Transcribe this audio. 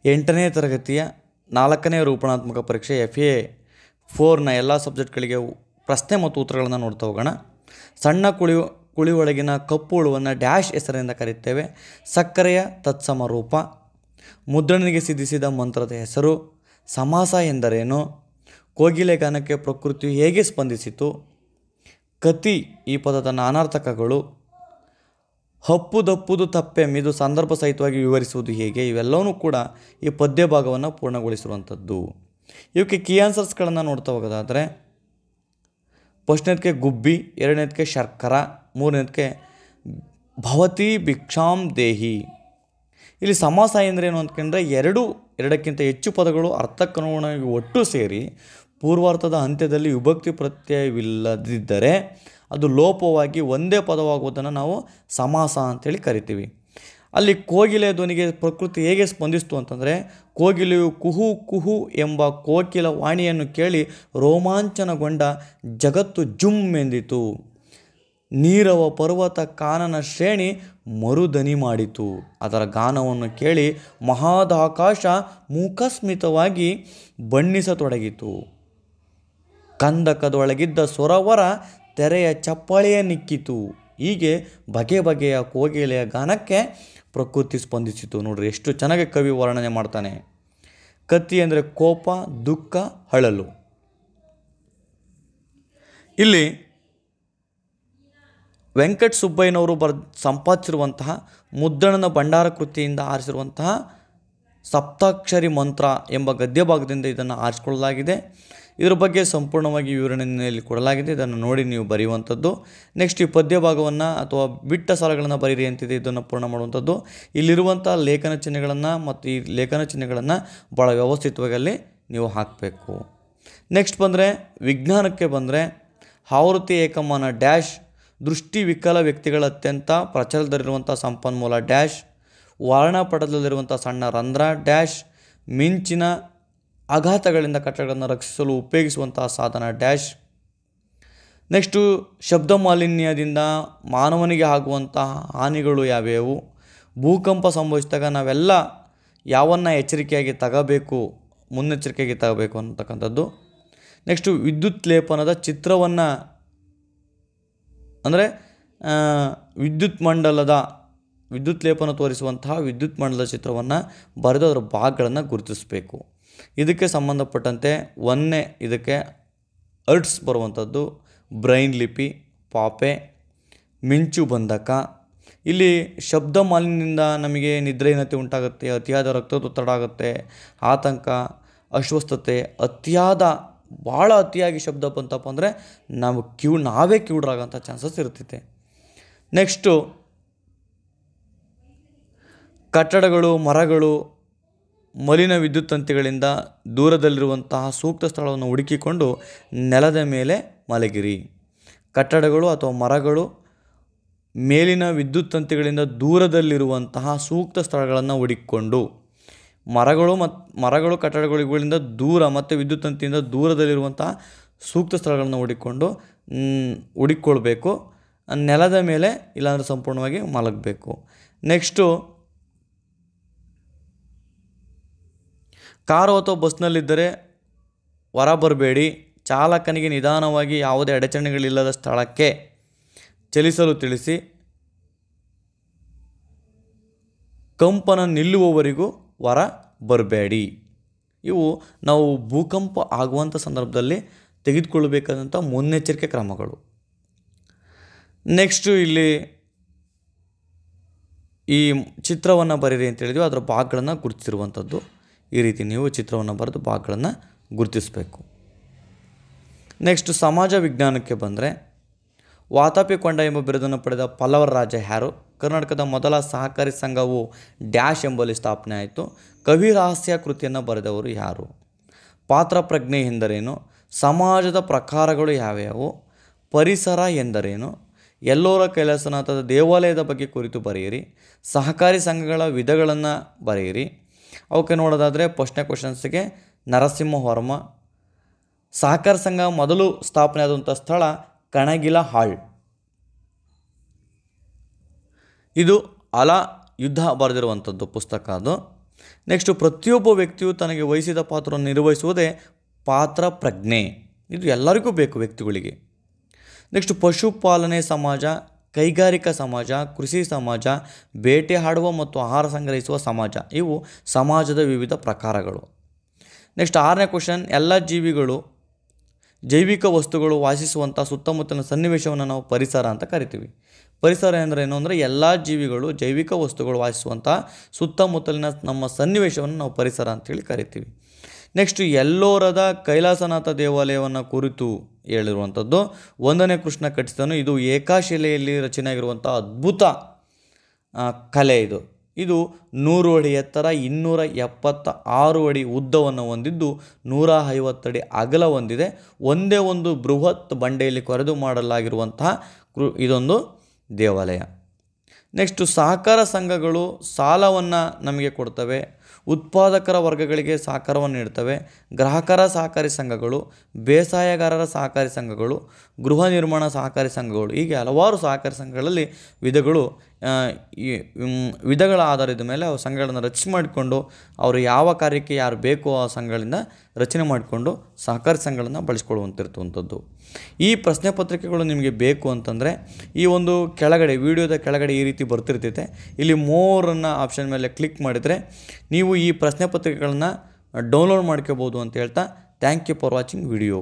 8ನೇ ತರಗತಿಯ 4ನೇ ರೂಪಣಾತ್ಮಕ ಪರೀಕ್ಷೆ FA4ನ ಎಲ್ಲ ಸಬ್ಜೆಕ್ಟ್ಗಳಿಗೆ ಪ್ರಶ್ನೆ ಮತ್ತು ಉತ್ತರಗಳನ್ನು ನೋಡ್ತಾ ಹೋಗೋಣ. ಸಣ್ಣ ಕುಳಿ ಒಳಗಿನ ಕಪ್ಪು ಹುಳುವನ್ನು ಡ್ಯಾಶ್ ಹೆಸರಿನಿಂದ ಕರೆಯುತ್ತೇವೆ. ಸಕ್ಕರೆಯ ತತ್ಸಮ ರೂಪ, ಮುದ್ರಣನಿಗೆ ಸಿದ್ಧಿಸಿದ ಮಂತ್ರದ ಹೆಸರು, ಸಮಾಸ ಎಂದರೇನು, ಕೋಗಿಲೆ ಗಾನಕ್ಕೆ ಪ್ರಕೃತಿಯು ಹೇಗೆ ಸ್ಪಂದಿಸಿತು, ಕತಿ ಈ ಪದದ ನಾನಾರ್ಥಕಗಳು, ಹಪ್ಪುದಪ್ಪುದು ತಪ್ಪೆಂಬಿದು ಸಂದರ್ಭ ಸಹಿತವಾಗಿ ವಿವರಿಸುವುದು ಹೇಗೆ, ಇವೆಲ್ಲವೂ ಕೂಡ ಈ ಪದ್ಯ ಭಾಗವನ್ನು ಪೂರ್ಣಗೊಳಿಸಿರುವಂಥದ್ದು. ಇವಕ್ಕೆ ಕೀ ಆನ್ಸರ್ಸ್ಗಳನ್ನು ನೋಡ್ತಾ ಹೋಗೋದಾದರೆ, ಫಸ್ಟ್ನೇದಕ್ಕೆ ಗುಬ್ಬಿ, 2ನೇದಕ್ಕೆ ಶರ್ಕರ, 3ನೇದಕ್ಕೆ ಭವತಿ ಭಿಕ್ಷಾಂ ದೇಹಿ. ಇಲ್ಲಿ ಸಮಾಸ ಎಂದರೇನು ಅಂದ್ಕೊಂಡ್ರೆ ಎರಡಕ್ಕಿಂತ ಹೆಚ್ಚು ಪದಗಳು ಅರ್ಥಕ್ಕನುಗುಣವಾಗಿ ಒಟ್ಟು ಸೇರಿ ಪೂರ್ವಾರ್ಥದ ಅಂತ್ಯದಲ್ಲಿ ವಿಭಕ್ತಿ ಪ್ರತ್ಯಯವಿಲ್ಲದಿದ್ದರೆ ಅದು ಲೋಪವಾಗಿ ಒಂದೇ ಪದವಾಗುವುದನ್ನು ನಾವು ಸಮಾಸ ಅಂತೇಳಿ ಕರಿತೀವಿ. ಅಲ್ಲಿ ಕೋಗಿಲೆ ಧ್ವನಿಗೆ ಪ್ರಕೃತಿ ಹೇಗೆ ಸ್ಪಂದಿಸ್ತು ಅಂತಂದರೆ, ಕೋಗಿಲೆಯು ಕುಹು ಕುಹು ಎಂಬ ಕೋಕಿಲ ವಾಣಿಯನ್ನು ಕೇಳಿ ರೋಮಾಂಚನಗೊಂಡ ಜಗತ್ತು ಜುಮ್ ಎಂದಿತು. ನೀರವ ಪರ್ವತ ಕಾನನ ಶ್ರೇಣಿ ಮರುದನಿ ಮಾಡಿತು. ಅದರ ಗಾನವನ್ನು ಕೇಳಿ ಮಹಾದಾಕಾಶ ಮೂಕಸ್ಮಿತವಾಗಿ ಬಣ್ಣಿಸತೊಡಗಿತು. ಕಂದಕದೊಳಗಿದ್ದ ಸೊರವರ ತೆರೆಯ ಚಪ್ಪಾಳೆಯ ನಿಕ್ಕಿತು. ಹೀಗೆ ಬಗೆ ಬಗೆಯ ಕೋಗಿಲೆಯ ಗಾನಕ್ಕೆ ಪ್ರಕೃತಿ ಸ್ಪಂದಿಸಿತು. ನೋಡ್ರಿ ಎಷ್ಟು ಚೆನ್ನಾಗಿ ಕವಿ ವರ್ಣನೆ ಮಾಡ್ತಾನೆ. ಕತ್ತಿ ಅಂದರೆ ಕೋಪ, ದುಃಖ, ಅಳಲು. ಇಲ್ಲಿ ವೆಂಕಟ ಸುಬ್ಬಯ್ಯನವರು ಸಂಪಾದಿಸಿರುವಂತಹ ಮುದ್ದಣನ ಭಂಡಾರ ಕೃತಿಯಿಂದ ಆರಿಸಿರುವಂತಹ ಸಪ್ತಾಕ್ಷರಿ ಮಂತ್ರ ಎಂಬ ಗದ್ಯ ಭಾಗದಿಂದ ಇದನ್ನು ಆರಿಸಿಕೊಳ್ಳಲಾಗಿದೆ. ಇದರ ಬಗ್ಗೆ ಸಂಪೂರ್ಣವಾಗಿ ವಿವರಣೆಯಲ್ಲಿ ಕೊಡಲಾಗಿದೆ. ಇದನ್ನು ನೋಡಿ ನೀವು ಬರೆಯುವಂಥದ್ದು. ನೆಕ್ಸ್ಟ್ ಈ ಪದ್ಯ ಭಾಗವನ್ನು ಅಥವಾ ಬಿಟ್ಟ ಸಾಲುಗಳನ್ನು ಬರೀರಿ ಅಂತಿದೆ, ಇದನ್ನು ಪೂರ್ಣ ಮಾಡುವಂಥದ್ದು. ಇಲ್ಲಿರುವಂಥ ಲೇಖನ ಚಿಹ್ನೆಗಳನ್ನು ಮತ್ತು ಈ ಲೇಖನ ಚಿಹ್ನೆಗಳನ್ನು ಭಾಳ ವ್ಯವಸ್ಥಿತವಾಗಿ ಅಲ್ಲಿ ನೀವು ಹಾಕಬೇಕು. ನೆಕ್ಸ್ಟ್ ಬಂದರೆ ವಿಜ್ಞಾನಕ್ಕೆ ಬಂದರೆ, ಆವೃತ್ತಿ ಏಕಮಾನ ಡ್ಯಾಶ್, ದೃಷ್ಟಿ ವಿಕಲ ವ್ಯಕ್ತಿಗಳ ಅತ್ಯಂತ ಪ್ರಚಲಿತದಲ್ಲಿರುವಂಥ ಸಂಪನ್ಮೂಲ ಡ್ಯಾಶ್, ವರ್ಣಪಟಲದಲ್ಲಿರುವಂಥ ಸಣ್ಣ ರಂಧ್ರ ಡ್ಯಾಶ್, ಮಿಂಚಿನ ಆಘಾತಗಳಿಂದ ಕಟ್ಟಡಗಳನ್ನು ರಕ್ಷಿಸಲು ಉಪಯೋಗಿಸುವಂತಹ ಸಾಧನ ಡ್ಯಾಶ್. ನೆಕ್ಸ್ಟು ಶಬ್ದ ಮಾಲಿನ್ಯದಿಂದ ಮಾನವನಿಗೆ ಆಗುವಂತಹ ಹಾನಿಗಳು ಯಾವ್ಯಾವು, ಭೂಕಂಪ ಸಂಭವಿಸಿದಾಗ ನಾವೆಲ್ಲ ಯಾವನ್ನು ಎಚ್ಚರಿಕೆಯಾಗಿ ತಗೋಬೇಕು, ಮುನ್ನೆಚ್ಚರಿಕೆಯಾಗಿ ತಗೋಬೇಕು ಅನ್ನತಕ್ಕಂಥದ್ದು. ನೆಕ್ಸ್ಟು ವಿದ್ಯುತ್ ಲೇಪನದ ಚಿತ್ರವನ್ನು ಅಂದರೆ ವಿದ್ಯುತ್ ಲೇಪನ ತೋರಿಸುವಂತಹ ವಿದ್ಯುತ್ ಮಂಡಲದ ಚಿತ್ರವನ್ನು ಬರೆದು ಅದರ ಭಾಗಗಳನ್ನು ಗುರುತಿಸಬೇಕು. ಇದಕ್ಕೆ ಸಂಬಂಧಪಟ್ಟಂತೆ ಇದಕ್ಕೆ ಅರ್ಟ್ಸ್ ಬರುವಂಥದ್ದು, ಬ್ರೈನ್ ಲಿಪಿ, ಪಾಪೆ, ಮಿಂಚು ಬಂಧಕ. ಇಲ್ಲಿ ಶಬ್ದ ಮಾಲಿನ್ಯದಿಂದ ನಮಗೆ ನಿದ್ರೆಹೀನತೆ ಉಂಟಾಗುತ್ತೆ, ಅತಿಯಾದ ರಕ್ತದೊತ್ತಡ ಆಗುತ್ತೆ, ಆತಂಕ, ಅಸ್ವಸ್ಥತೆ, ಭಾಳ ಅತಿಯಾಗಿ ಶಬ್ದ ಬಂತಪ್ಪ ಅಂದರೆ ನಾವೇ ಕಿವುಡರಾಗೋಂಥ ಚಾನ್ಸಸ್ ಇರ್ತೈತೆ. ನೆಕ್ಸ್ಟು ಕಟ್ಟಡಗಳು, ಮರಗಳು, ಮಲಿನ ವಿದ್ಯುತ್ ತಂತಿಗಳಿಂದ ದೂರದಲ್ಲಿರುವಂತಹ ಸೂಕ್ತ ಸ್ಥಳವನ್ನು ಹುಡುಕಿಕೊಂಡು ನೆಲದ ಮೇಲೆ ಮಲಗಿರಿ. ಕಟ್ಟಡಗಳು ಅಥವಾ ಮರಗಳು, ಮೇಲಿನ ವಿದ್ಯುತ್ ತಂತಿಗಳಿಂದ ದೂರದಲ್ಲಿರುವಂತಹ ಸೂಕ್ತ ಸ್ಥಳಗಳನ್ನು ಹುಡುಕಿಕೊಂಡು, ಮರಗಳು ಕಟ್ಟಡಗಳಿಂದ ದೂರ ಮತ್ತು ವಿದ್ಯುತ್ ತಂತಿಯಿಂದ ದೂರದಲ್ಲಿರುವಂತಹ ಸೂಕ್ತ ಸ್ಥಳಗಳನ್ನು ಹುಡುಕೊಳ್ಬೇಕು. ನೆಲದ ಮೇಲೆ ಇಲ್ಲಾಂದರೆ ಸಂಪೂರ್ಣವಾಗಿ ಮಲಗಬೇಕು. ನೆಕ್ಸ್ಟು ಕಾರು ಅಥವಾ ಬಸ್ನಲ್ಲಿದ್ದರೆ ಹೊರ ಬರಬೇಡಿ. ಚಾಲಕನಿಗೆ ನಿಧಾನವಾಗಿ ಯಾವುದೇ ಅಡಚಣೆಗಳಿಲ್ಲದ ಸ್ಥಳಕ್ಕೆ ಚಲಿಸಲು ತಿಳಿಸಿ. ಕಂಪನ ನಿಲ್ಲುವವರೆಗೂ ಹೊರ ಬರಬೇಡಿ. ಇವು ನಾವು ಭೂಕಂಪ ಆಗುವಂಥ ಸಂದರ್ಭದಲ್ಲಿ ತೆಗೆದುಕೊಳ್ಳಬೇಕಾದಂಥ ಮುನ್ನೆಚ್ಚರಿಕೆ ಕ್ರಮಗಳು. ನೆಕ್ಸ್ಟು ಇಲ್ಲಿ ಈ ಚಿತ್ರವನ್ನು ಬರೀರಿ ಅಂತ ಹೇಳಿದ್ವಿ, ಅದರ ಭಾಗಗಳನ್ನು ಗುರುತಿಸಿರುವಂಥದ್ದು. ಈ ರೀತಿ ನೀವು ಚಿತ್ರವನ್ನು ಬರೆದು ಭಾಗಗಳನ್ನು ಗುರುತಿಸಬೇಕು. ನೆಕ್ಸ್ಟ್ ಸಮಾಜ ವಿಜ್ಞಾನಕ್ಕೆ ಬಂದರೆ, ವಾತಾಪಿ ಕೊಂಡ ಎಂಬ ಬಿರುದನ್ನು ಪಡೆದ ಪಲ್ಲವರ ರಾಜ ಯಾರು? ಕರ್ನಾಟಕದ ಮೊದಲ ಸಹಕಾರಿ ಸಂಘವು ಡ್ಯಾಶ್ ಎಂಬಲ್ಲಿ ಸ್ಥಾಪನೆ ಆಯಿತು. ಕವಿ ರಹಸ್ಯ ಕೃತಿಯನ್ನು ಬರೆದವರು ಯಾರು? ಪಾತ್ರ ಪ್ರಜ್ಞೆ ಎಂದರೇನು? ಸಮಾಜದ ಪ್ರಕಾರಗಳು ಯಾವ್ಯಾವು? ಪರಿಸರ ಎಂದರೇನು? ಎಲ್ಲೋರ ಕೈಲಾಸನಾಥದ ದೇವಾಲಯದ ಬಗ್ಗೆ ಕುರಿತು ಬರೆಯಿರಿ. ಸಹಕಾರಿ ಸಂಘಗಳ ವಿಧಗಳನ್ನು ಬರೆಯಿರಿ. ಅವಕ್ಕೆ ನೋಡೋದಾದರೆ ಫಸ್ಟ್ನೇ ಕ್ವಶನ್ಸ್ಗೆ ನರಸಿಂಹವರ್ಮ. ಸಹಕಾರ ಸಂಘ ಮೊದಲು ಸ್ಥಾಪನೆ ಆದಂಥ ಸ್ಥಳ ಕಣಗಿಲ ಹಾಳ್. ಇದು ಅಲ ಯುದ್ಧ ಬರೆದಿರುವಂಥದ್ದು ಪುಸ್ತಕ ಅದು. ನೆಕ್ಸ್ಟು ಪ್ರತಿಯೊಬ್ಬ ವ್ಯಕ್ತಿಯು ತನಗೆ ವಹಿಸಿದ ಪಾತ್ರವನ್ನು ನಿರ್ವಹಿಸುವುದೇ ಪಾತ್ರ ಪ್ರಜ್ಞೆ. ಇದು ಎಲ್ಲರಿಗೂ ಬೇಕು ವ್ಯಕ್ತಿಗಳಿಗೆ. ನೆಕ್ಸ್ಟ್ ಪಶುಪಾಲನೆ ಸಮಾಜ, ಕೈಗಾರಿಕಾ ಸಮಾಜ, ಕೃಷಿ ಸಮಾಜ, ಬೇಟೆಯಾಡುವ ಮತ್ತು ಆಹಾರ ಸಂಗ್ರಹಿಸುವ ಸಮಾಜ. ಇವು ಸಮಾಜದ ವಿವಿಧ ಪ್ರಕಾರಗಳು. ನೆಕ್ಸ್ಟ್ 6ನೇ ಕ್ವಶನ್, ಎಲ್ಲ ಜೀವಿಗಳು ಜೈವಿಕ ವಸ್ತುಗಳು ವಾಸಿಸುವಂಥ ಸುತ್ತಮುತ್ತಲಿನ ಸನ್ನಿವೇಶವನ್ನು ನಾವು ಪರಿಸರ ಅಂತ ಕರಿತೀವಿ. ಪರಿಸರ ಅಂದರೆ ಏನು ಅಂದರೆ ಎಲ್ಲ ಜೀವಿಗಳು ಜೈವಿಕ ವಸ್ತುಗಳು ವಾಸಿಸುವಂಥ ಸುತ್ತಮುತ್ತಲಿನ ನಮ್ಮ ಸನ್ನಿವೇಶವನ್ನು ನಾವು ಪರಿಸರ ಅಂತೇಳಿ ಕರಿತೀವಿ. ನೆಕ್ಸ್ಟ್ ಎಲ್ಲೋರದ ಕೈಲಾಸನಾಥ ದೇವಾಲಯವನ್ನು ಕುರಿತು ಹೇಳಿರುವಂಥದ್ದು 1ನೇ ಕೃಷ್ಣ ಕಟ್ಟಿಸಿದನು. ಇದು ಏಕಶಿಲೆಯಲ್ಲಿ ರಚನೆಯಾಗಿರುವಂಥ ಅದ್ಭುತ ಕಲೆ. ಇದು 100 ಅಡಿ ಎತ್ತರ, 276 ಅಡಿ ಉದ್ದವನ್ನು ಹೊಂದಿದ್ದು 150 ಅಡಿ ಅಗಲ ಹೊಂದಿದೆ. ಒಂದೇ ಒಂದು ಬೃಹತ್ ಬಂಡೆಯಲ್ಲಿ ಕೊರೆದು ಮಾಡಲಾಗಿರುವಂತಹ ಇದೊಂದು ದೇವಾಲಯ. ನೆಕ್ಸ್ಟು ಸಹಕಾರ ಸಂಘಗಳು ಸಾಲವನ್ನು ನಮಗೆ ಕೊಡ್ತವೆ, ಉತ್ಪಾದಕರ ವರ್ಗಗಳಿಗೆ ಸಹಕಾರವನ್ನು ನೀಡ್ತವೆ. ಗ್ರಾಹಕರ ಸಹಕಾರಿ ಸಂಘಗಳು, ಬೇಸಾಯಗಾರರ ಸಹಕಾರಿ ಸಂಘಗಳು, ಗೃಹ ನಿರ್ಮಾಣ ಸಹಕಾರಿ ಸಂಘಗಳು, ಹೀಗೆ ಹಲವಾರು ಸಹಕಾರಿ ಸಂಘಗಳಲ್ಲಿ ವಿಧಗಳ ಆಧಾರದ ಮೇಲೆ ಅವು ಸಂಘಗಳನ್ನು ರಚನೆ ಮಾಡಿಕೊಂಡು ಅವರು ಯಾವ ಕಾರ್ಯಕ್ಕೆ ಯಾರು ಬೇಕೋ ಆ ಸಂಘಗಳಿಂದ ರಚನೆ ಮಾಡಿಕೊಂಡು ಸಹಕಾರಿ ಸಂಘಗಳನ್ನು ಬಳಸ್ಕೊಳ್ಳುವಂತಿರ್ತವಂಥದ್ದು. ಈ ಪ್ರಶ್ನೆ ಪತ್ರಿಕೆಗಳು ನಿಮಗೆ ಬೇಕು ಅಂತಂದರೆ ಈ ಒಂದು ಕೆಳಗಡೆ ವಿಡಿಯೋದ ಕೆಳಗಡೆ ಈ ರೀತಿ ಬರ್ತಿರ್ತೈತೆ. ಇಲ್ಲಿ ಮೋರನ್ನು ಆಪ್ಷನ್ ಮೇಲೆ ಕ್ಲಿಕ್ ಮಾಡಿದರೆ ನೀವು ಈ ಪ್ರಶ್ನೆ ಪತ್ರಿಕೆಗಳನ್ನು ಡೌನ್ಲೋಡ್ ಮಾಡ್ಕೋಬೋದು ಅಂತ ಹೇಳ್ತಾ thank you for watching video.